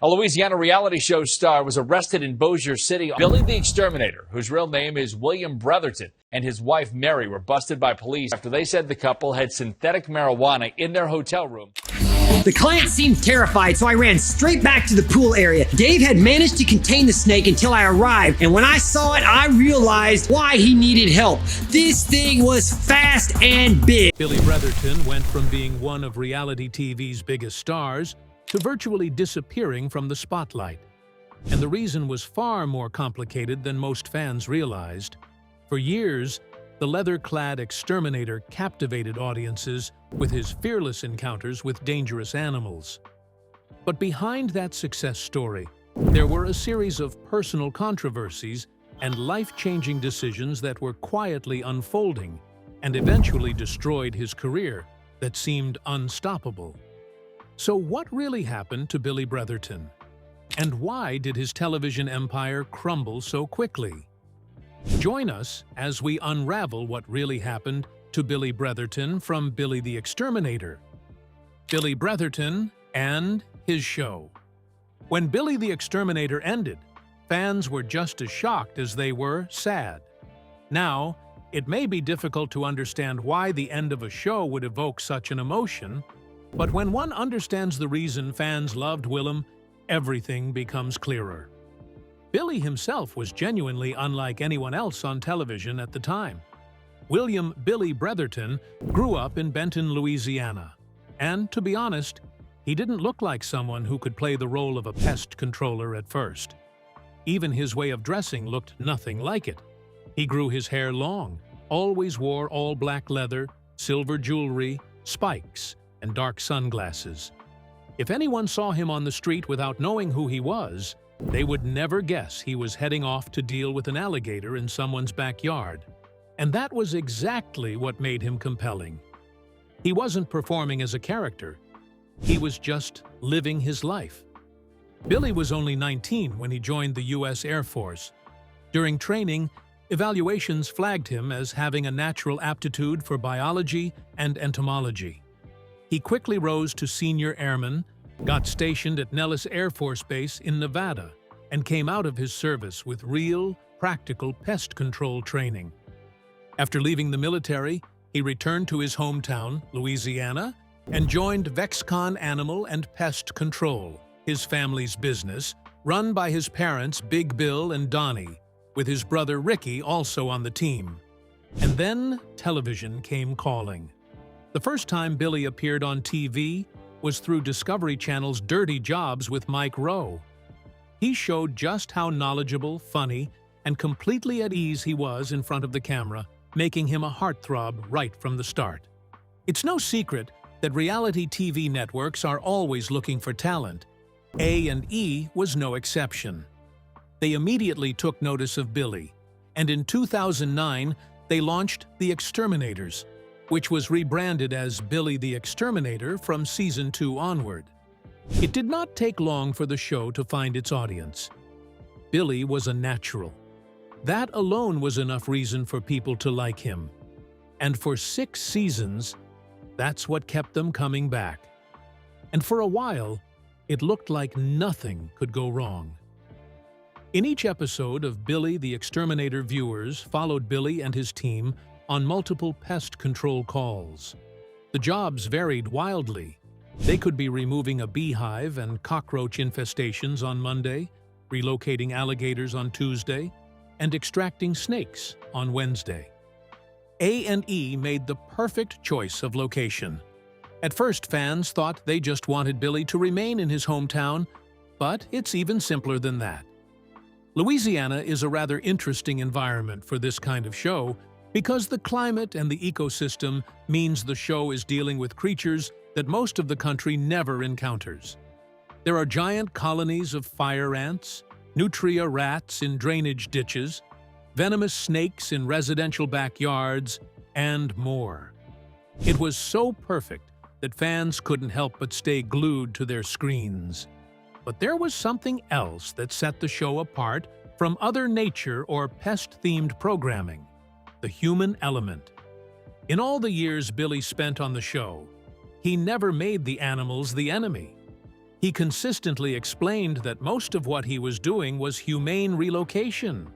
A Louisiana reality show star was arrested in Bossier City. Billy the Exterminator, whose real name is Billy Bretherton, and his wife Mary were busted by police after they said the couple had synthetic marijuana in their hotel room. The client seemed terrified, so I ran straight back to the pool area. Dave had managed to contain the snake until I arrived, and when I saw it, I realized why he needed help. This thing was fast and big. Billy Bretherton went from being one of reality TV's biggest stars to virtually disappearing from the spotlight. And the reason was far more complicated than most fans realized. For years, the leather-clad exterminator captivated audiences with his fearless encounters with dangerous animals. But behind that success story, there were a series of personal controversies and life-changing decisions that were quietly unfolding and eventually destroyed his career that seemed unstoppable. So what really happened to Billy Bretherton? And why did his television empire crumble so quickly? Join us as we unravel what really happened to Billy Bretherton from Billy the Exterminator. Billy Bretherton and his show. When Billy the Exterminator ended, fans were just as shocked as they were sad. Now, it may be difficult to understand why the end of a show would evoke such an emotion, but when one understands the reason fans loved Willem, everything becomes clearer. Billy himself was genuinely unlike anyone else on television at the time. William Billy Bretherton grew up in Benton, Louisiana. And, to be honest, he didn't look like someone who could play the role of a pest controller at first. Even his way of dressing looked nothing like it. He grew his hair long, always wore all black leather, silver jewelry, spikes, and dark sunglasses. If anyone saw him on the street without knowing who he was, they would never guess he was heading off to deal with an alligator in someone's backyard. And that was exactly what made him compelling. He wasn't performing as a character. He was just living his life. Billy was only 19 when he joined the U.S. Air Force. During training, evaluations flagged him as having a natural aptitude for biology and entomology. He quickly rose to senior airman, got stationed at Nellis Air Force Base in Nevada, and came out of his service with real, practical pest control training. After leaving the military, he returned to his hometown, Louisiana, and joined Vexcon Animal and Pest Control, his family's business, run by his parents Big Bill and Donnie, with his brother Ricky also on the team. And then television came calling. The first time Billy appeared on TV was through Discovery Channel's Dirty Jobs with Mike Rowe. He showed just how knowledgeable, funny, and completely at ease he was in front of the camera, making him a heartthrob right from the start. It's no secret that reality TV networks are always looking for talent. A&E was no exception. They immediately took notice of Billy, and in 2009, they launched The Exterminators, which was rebranded as Billy the Exterminator from Season 2 onward. It did not take long for the show to find its audience. Billy was a natural. That alone was enough reason for people to like him. And for 6 seasons, that's what kept them coming back. And for a while, it looked like nothing could go wrong. In each episode of Billy the Exterminator, viewers followed Billy and his team on multiple pest control calls. The jobs varied wildly. They could be removing a beehive and cockroach infestations on Monday, relocating alligators on Tuesday, and extracting snakes on Wednesday. A&E made the perfect choice of location. At first, fans thought they just wanted Billy to remain in his hometown, but it's even simpler than that. Louisiana is a rather interesting environment for this kind of show because the climate and the ecosystem means the show is dealing with creatures that most of the country never encounters. There are giant colonies of fire ants, nutria rats in drainage ditches, venomous snakes in residential backyards, and more. It was so perfect that fans couldn't help but stay glued to their screens. But there was something else that set the show apart from other nature or pest-themed programming: the human element. In all the years Billy spent on the show, he never made the animals the enemy. He consistently explained that most of what he was doing was humane relocation,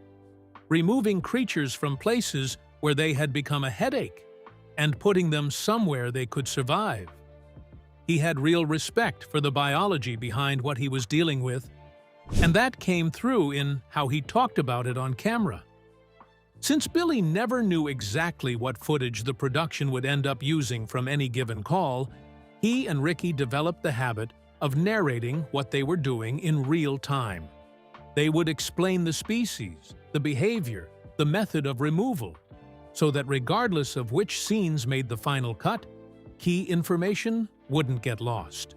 removing creatures from places where they had become a headache and putting them somewhere they could survive. He had real respect for the biology behind what he was dealing with, and that came through in how he talked about it on camera. Since Billy never knew exactly what footage the production would end up using from any given call, he and Ricky developed the habit of narrating what they were doing in real time. They would explain the species, the behavior, the method of removal, so that regardless of which scenes made the final cut, key information wouldn't get lost.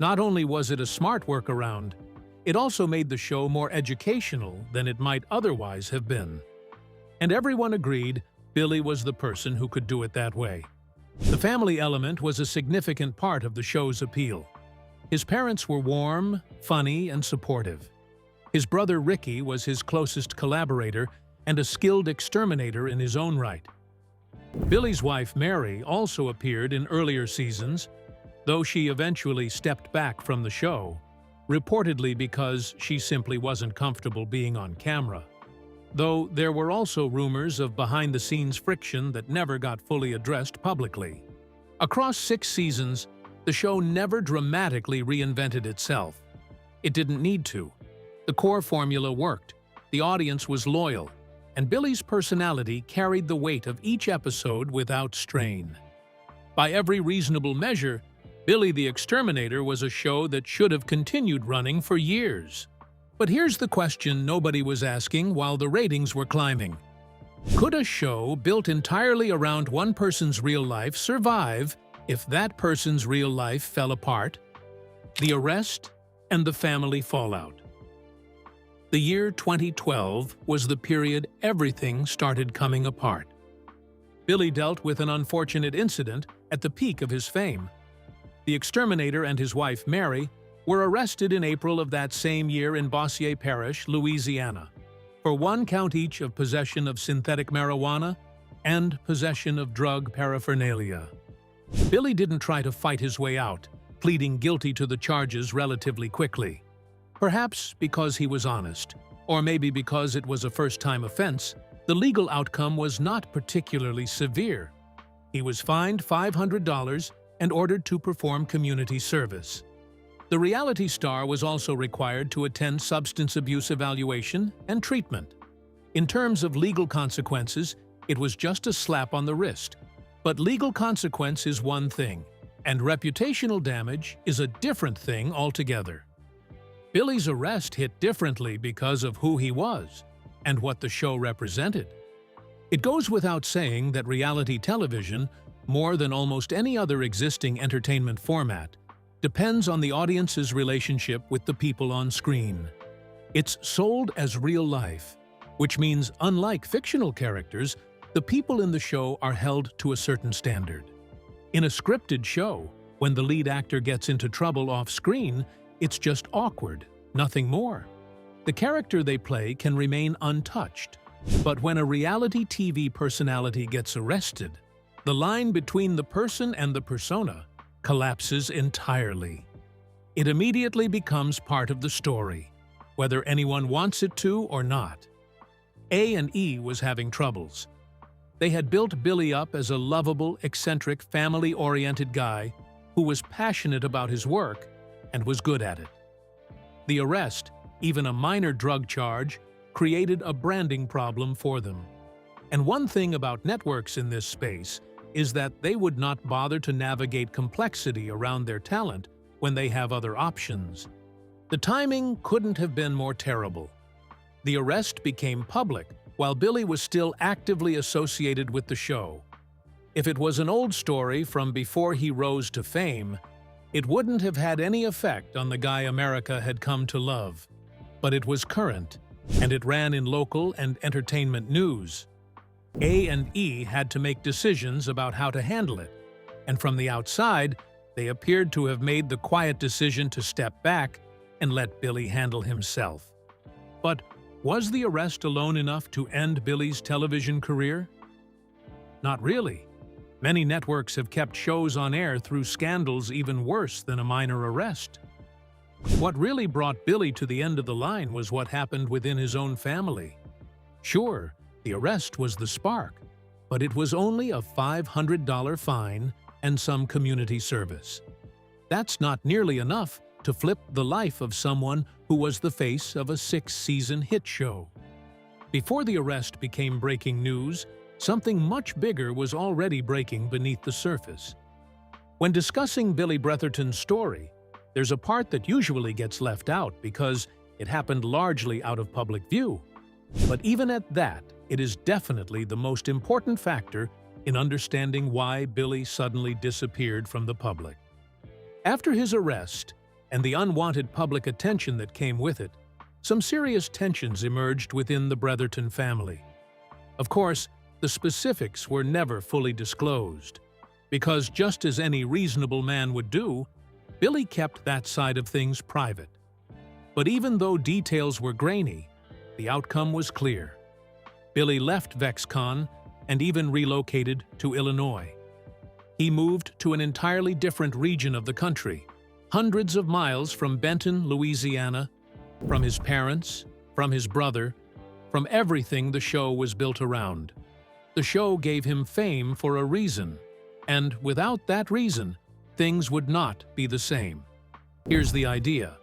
Not only was it a smart workaround, it also made the show more educational than it might otherwise have been. And everyone agreed Billy was the person who could do it that way. The family element was a significant part of the show's appeal. His parents were warm, funny, and supportive. His brother Ricky was his closest collaborator and a skilled exterminator in his own right. Billy's wife Mary also appeared in earlier seasons, though she eventually stepped back from the show, reportedly because she simply wasn't comfortable being on camera. Though there were also rumors of behind-the-scenes friction that never got fully addressed publicly. Across 6 seasons, the show never dramatically reinvented itself. It didn't need to. The core formula worked, the audience was loyal, and Billy's personality carried the weight of each episode without strain. By every reasonable measure, Billy the Exterminator was a show that should have continued running for years. But here's the question nobody was asking while the ratings were climbing. Could a show built entirely around one person's real life survive if that person's real life fell apart? The arrest and the family fallout. The year 2012 was the period everything started coming apart. Billy dealt with an unfortunate incident at the peak of his fame. The Exterminator and his wife Mary were arrested in April of that same year in Bossier Parish, Louisiana, for 1 count each of possession of synthetic marijuana and possession of drug paraphernalia. Billy didn't try to fight his way out, pleading guilty to the charges relatively quickly. Perhaps because he was honest, or maybe because it was a first-time offense, the legal outcome was not particularly severe. He was fined $500 and ordered to perform community service. The reality star was also required to attend substance abuse evaluation and treatment. In terms of legal consequences, it was just a slap on the wrist. But legal consequence is one thing, and reputational damage is a different thing altogether. Billy's arrest hit differently because of who he was and what the show represented. It goes without saying that reality television, more than almost any other existing entertainment format, depends on the audience's relationship with the people on screen. It's sold as real life, which means unlike fictional characters, the people in the show are held to a certain standard. In a scripted show, when the lead actor gets into trouble off-screen, it's just awkward, nothing more. The character they play can remain untouched. But when a reality TV personality gets arrested, the line between the person and the persona collapses entirely. It immediately becomes part of the story, whether anyone wants it to or not. A&E was having troubles. They had built Billy up as a lovable, eccentric, family-oriented guy who was passionate about his work and was good at it. The arrest, even a minor drug charge, created a branding problem for them. And one thing about networks in this space is that they would not bother to navigate complexity around their talent when they have other options. The timing couldn't have been more terrible. The arrest became public while Billy was still actively associated with the show. If it was an old story from before he rose to fame, it wouldn't have had any effect on the guy America had come to love. But it was current, and it ran in local and entertainment news. A&E had to make decisions about how to handle it, and from the outside, they appeared to have made the quiet decision to step back and let Billy handle himself. But was the arrest alone enough to end Billy's television career? Not really. Many networks have kept shows on air through scandals even worse than a minor arrest. What really brought Billy to the end of the line was what happened within his own family. Sure, the arrest was the spark, but it was only a $500 fine and some community service. That's not nearly enough to flip the life of someone who was the face of a 6-season hit show. Before the arrest became breaking news, something much bigger was already breaking beneath the surface. When discussing Billy Bretherton's story, there's a part that usually gets left out because it happened largely out of public view. But even at that, it is definitely the most important factor in understanding why Billy suddenly disappeared from the public. After his arrest and the unwanted public attention that came with it, some serious tensions emerged within the Bretherton family. Of course, the specifics were never fully disclosed, because just as any reasonable man would do, Billy kept that side of things private. But even though details were grainy, the outcome was clear. Billy left VexCon and even relocated to Illinois. He moved to an entirely different region of the country, hundreds of miles from Benton, Louisiana, from his parents, from his brother, from everything the show was built around. The show gave him fame for a reason, and without that reason, things would not be the same. Here's the idea.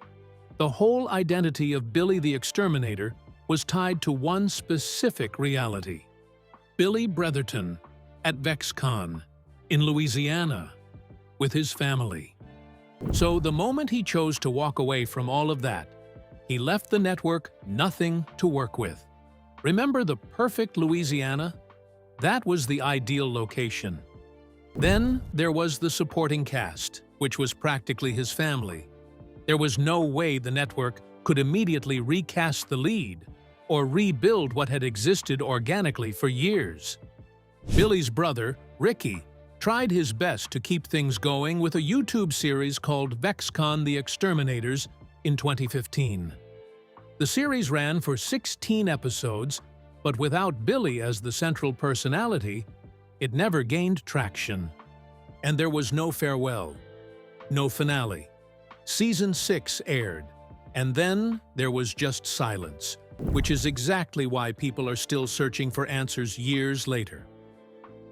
The whole identity of Billy the Exterminator was tied to one specific reality. Billy Bretherton at VexCon in Louisiana with his family. So the moment he chose to walk away from all of that, he left the network nothing to work with. Remember the perfect Louisiana? That was the ideal location. Then there was the supporting cast, which was practically his family. There was no way the network could immediately recast the lead or rebuild what had existed organically for years. Billy's brother, Ricky, tried his best to keep things going with a YouTube series called VexCon the Exterminators in 2015. The series ran for 16 episodes, but without Billy as the central personality, it never gained traction. And there was no farewell, no finale. Season 6 aired, and then there was just silence, which is exactly why people are still searching for answers years later.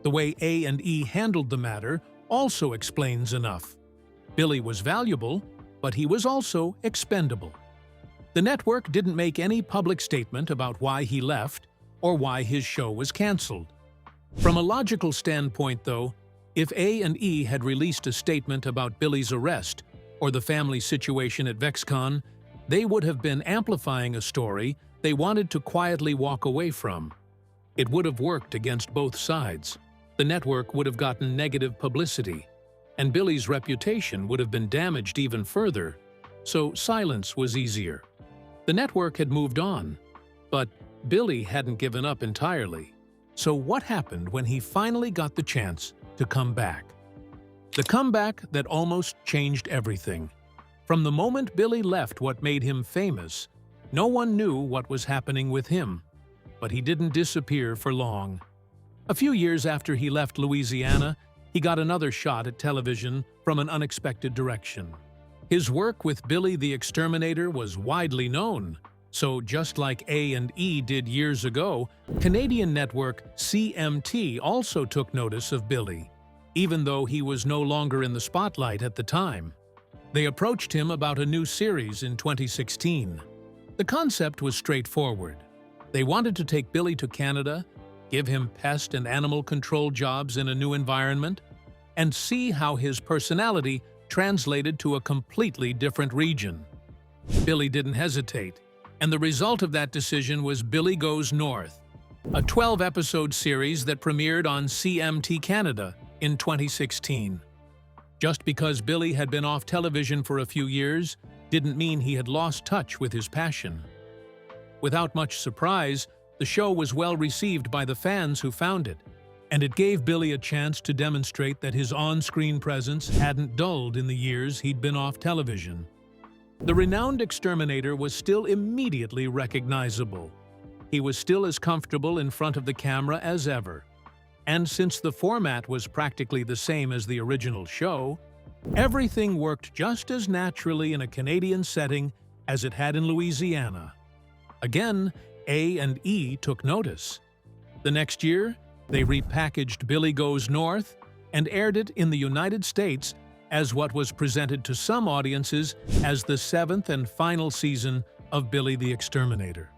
The way A&E handled the matter also explains enough. Billy was valuable, but he was also expendable. The network didn't make any public statement about why he left or why his show was canceled. From a logical standpoint, though, if A&E had released a statement about Billy's arrest or the family situation at VexCon, they would have been amplifying a story they wanted to quietly walk away from. It would have worked against both sides. The network would have gotten negative publicity, and Billy's reputation would have been damaged even further, so silence was easier. The network had moved on, but Billy hadn't given up entirely. So what happened when he finally got the chance to come back? The comeback that almost changed everything. From the moment Billy left what made him famous, no one knew what was happening with him, but he didn't disappear for long. A few years after he left Louisiana, he got another shot at television from an unexpected direction. His work with Billy the Exterminator was widely known, so just like A&E did years ago, Canadian network CMT also took notice of Billy, even though he was no longer in the spotlight at the time. They approached him about a new series in 2016. The concept was straightforward. They wanted to take Billy to Canada, give him pest and animal control jobs in a new environment, and see how his personality translated to a completely different region. Billy didn't hesitate, and the result of that decision was Billy Goes North, a 12-episode series that premiered on CMT Canada in 2016. Just because Billy had been off television for a few years didn't mean he had lost touch with his passion. Without much surprise, the show was well received by the fans who found it, and it gave Billy a chance to demonstrate that his on-screen presence hadn't dulled in the years he'd been off television. The renowned exterminator was still immediately recognizable. He was still as comfortable in front of the camera as ever. And since the format was practically the same as the original show, Everything worked just as naturally in a Canadian setting as it had in Louisiana. Again, A and E took notice. The next year, they repackaged Billy Goes North and aired it in the United States as what was presented to some audiences as the 7th and final season of Billy the Exterminator.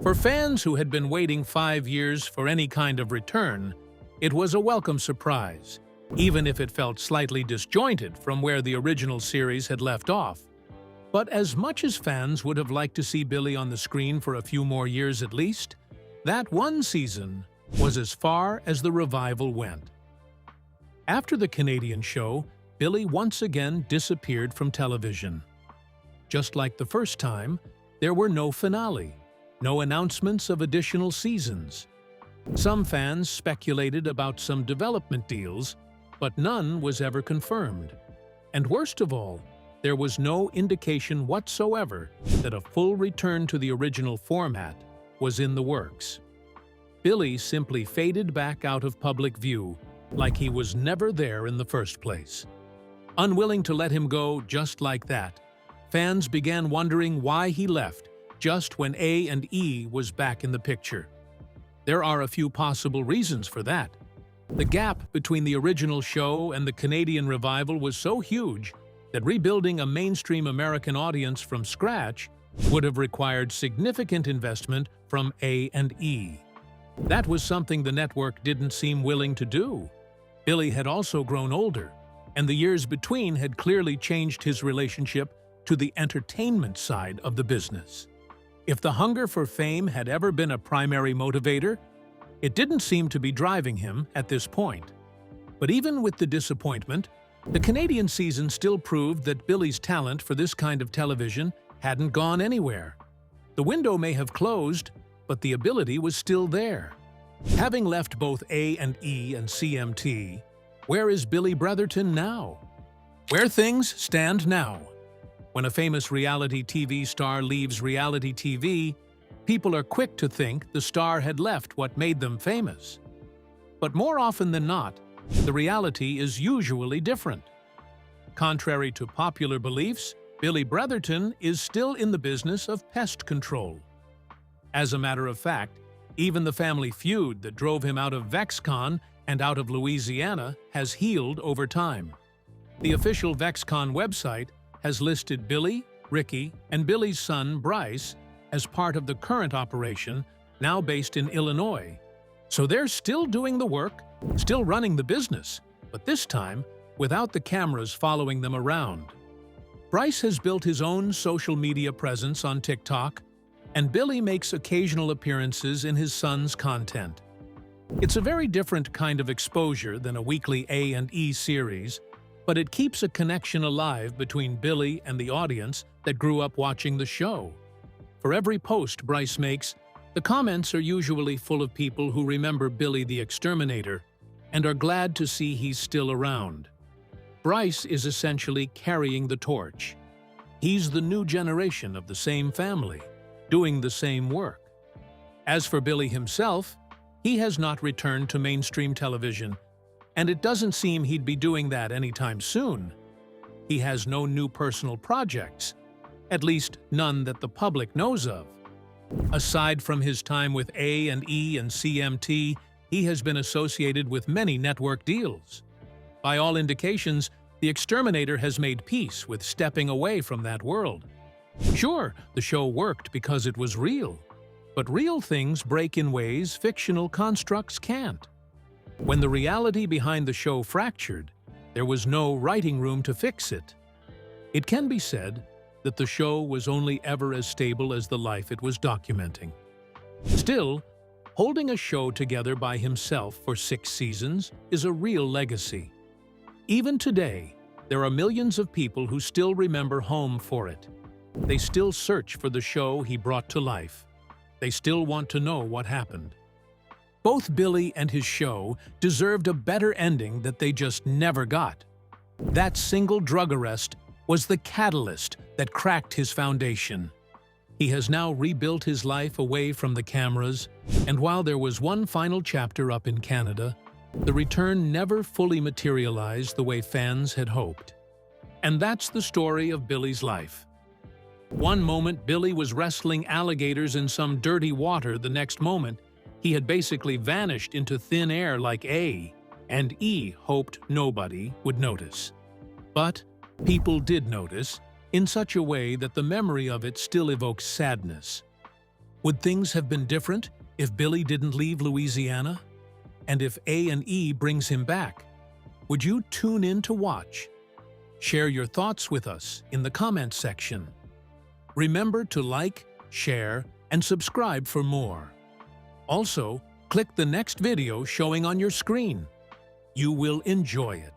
For fans who had been waiting 5 years for any kind of return, it was a welcome surprise, even if it felt slightly disjointed from where the original series had left off. But as much as fans would have liked to see Billy on the screen for a few more years at least, that one season was as far as the revival went. After the Canadian show, Billy once again disappeared from television. Just like the first time, there were no finale, no announcements of additional seasons. Some fans speculated about some development deals, but none was ever confirmed. And worst of all, there was no indication whatsoever that a full return to the original format was in the works. Billy simply faded back out of public view, like he was never there in the first place. Unwilling to let him go just like that, fans began wondering why he left just when A and E was back in the picture. There are a few possible reasons for that. The gap between the original show and the Canadian revival was so huge that rebuilding a mainstream American audience from scratch would have required significant investment from A and E. That was something the network didn't seem willing to do. Billy had also grown older, and the years between had clearly changed his relationship to the entertainment side of the business. If the hunger for fame had ever been a primary motivator, it didn't seem to be driving him at this point. But even with the disappointment, the Canadian season still proved that Billy's talent for this kind of television hadn't gone anywhere. The window may have closed, but the ability was still there. Having left both A and E and CMT, where is Billy Bretherton now? Where things stand now. When a famous reality TV star leaves reality TV, people are quick to think the star had left what made them famous. But more often than not, the reality is usually different. Contrary to popular beliefs, Billy Bretherton is still in the business of pest control. As a matter of fact, even the family feud that drove him out of VexCon and out of Louisiana has healed over time. The official VexCon website has listed Billy, Ricky, and Billy's son, Bryce, as part of the current operation, now based in Illinois. So they're still doing the work, still running the business, but this time without the cameras following them around. Bryce has built his own social media presence on TikTok, and Billy makes occasional appearances in his son's content. It's a very different kind of exposure than a weekly A and E series, but it keeps a connection alive between Billy and the audience that grew up watching the show. For every post Bryce makes, the comments are usually full of people who remember Billy the Exterminator and are glad to see he's still around. Bryce is essentially carrying the torch. He's the new generation of the same family, doing the same work. As for Billy himself, he has not returned to mainstream television, and it doesn't seem he'd be doing that anytime soon. He has no new personal projects, at least none that the public knows of. Aside from his time with A and E and CMT, he has been associated with many network deals. By all indications, the Exterminator has made peace with stepping away from that world. Sure, the show worked because it was real, but real things break in ways fictional constructs can't. When the reality behind the show fractured, there was no writing room to fix it. It can be said that the show was only ever as stable as the life it was documenting. Still, holding a show together by himself for 6 seasons is a real legacy. Even today, there are millions of people who still remember home for it. They still search for the show he brought to life. They still want to know what happened. Both Billy and his show deserved a better ending that they just never got. That single drug arrest was the catalyst that cracked his foundation. He has now rebuilt his life away from the cameras, and while there was one final chapter up in Canada, the return never fully materialized the way fans had hoped. And that's the story of Billy's life. One moment, Billy was wrestling alligators in some dirty water. The next moment, he had basically vanished into thin air like A, and E hoped nobody would notice. But people did notice, in such a way that the memory of it still evokes sadness. Would things have been different if Billy didn't leave Louisiana? And if A and E brings him back? Would you tune in to watch? Share your thoughts with us in the comments section. Remember to like, share, and subscribe for more. Also, click the next video showing on your screen. You will enjoy it.